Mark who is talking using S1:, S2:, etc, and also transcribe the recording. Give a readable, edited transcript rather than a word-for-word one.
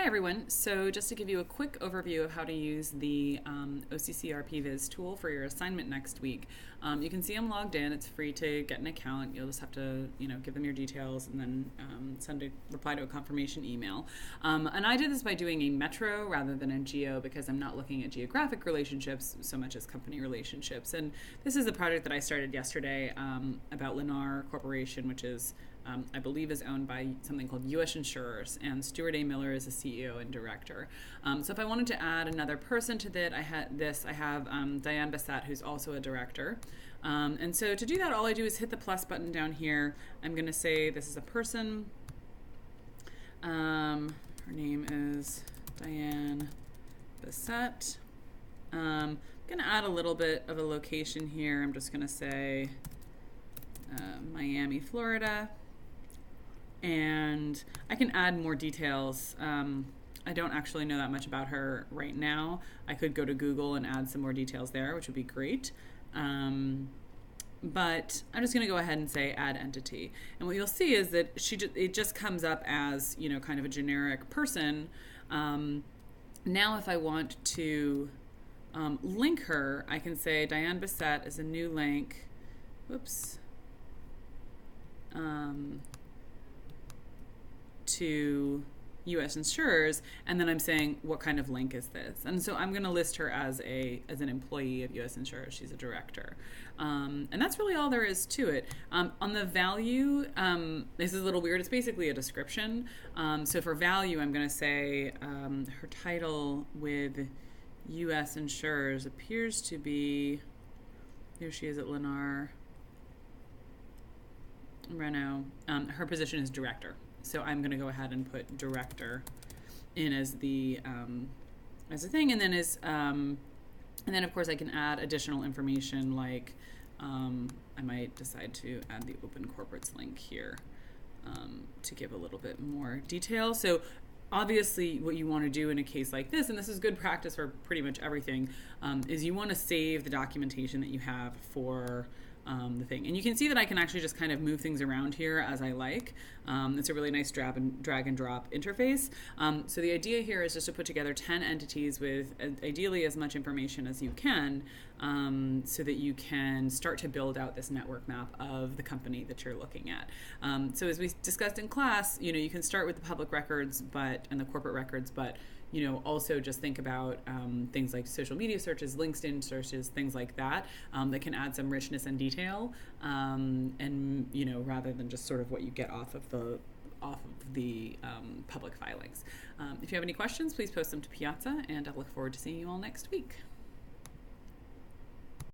S1: everyone. So just to give you a quick overview of how to use the OCCRP VIS tool for your assignment next week. You can see I'm logged in. It's free to get an account. You'll just have to, give them your details and then reply to a confirmation email. And I did this by doing a metro rather than a geo because I'm not looking at geographic relationships so much as company relationships. And this is a project that I started yesterday about Lennar Corporation, which is I believe is owned by something called U.S. Insurers, and Stuart A. Miller is the CEO and director. So if I wanted to add another person to that, I have Diane Bassett, who's also a director. And so to do that, all I do is hit the plus button down here. I'm going to say this is a person. Her name is Diane Bassett. I'm going to add a little bit of a location here. I'm just going to say Miami, Florida. And I can add more details. I don't actually know that much about her right now. I could go to Google and add some more details there, which would be great. But I'm just going to go ahead and say add entity. And what you'll see is that it just comes up as, kind of a generic person. Now if I want to link her, I can say Diane Bassett is a new link. Whoops. To U.S. Insurers, and then I'm saying what kind of link is this, and so I'm going to list her as an employee of U.S. Insurers. She's a director, and that's really all there is to it. On the value, this is a little weird. It's basically a description. So for value, I'm going to say her title with U.S. Insurers appears to be, here she is at Lennar Renault. Her position is director. So I'm going to go ahead and put director in as the thing, and then of course I can add additional information like I might decide to add the Open Corporates link here to give a little bit more detail. So obviously what you want to do in a case like this, and this is good practice for pretty much everything, is you want to save the documentation that you have for the thing. And you can see that I can actually just kind of move things around here as I like. It's a really nice drag and drop interface. So the idea here is just to put together 10 entities with ideally as much information as you can, so that you can start to build out this network map of the company that you're looking at. So as we discussed in class, you can start with the public records and the corporate records, but also just think about things like social media searches, LinkedIn searches, things like that, that can add some richness and detail, and rather than just sort of what you get off of the public filings. If you have any questions, please post them to Piazza, and I look forward to seeing you all next week.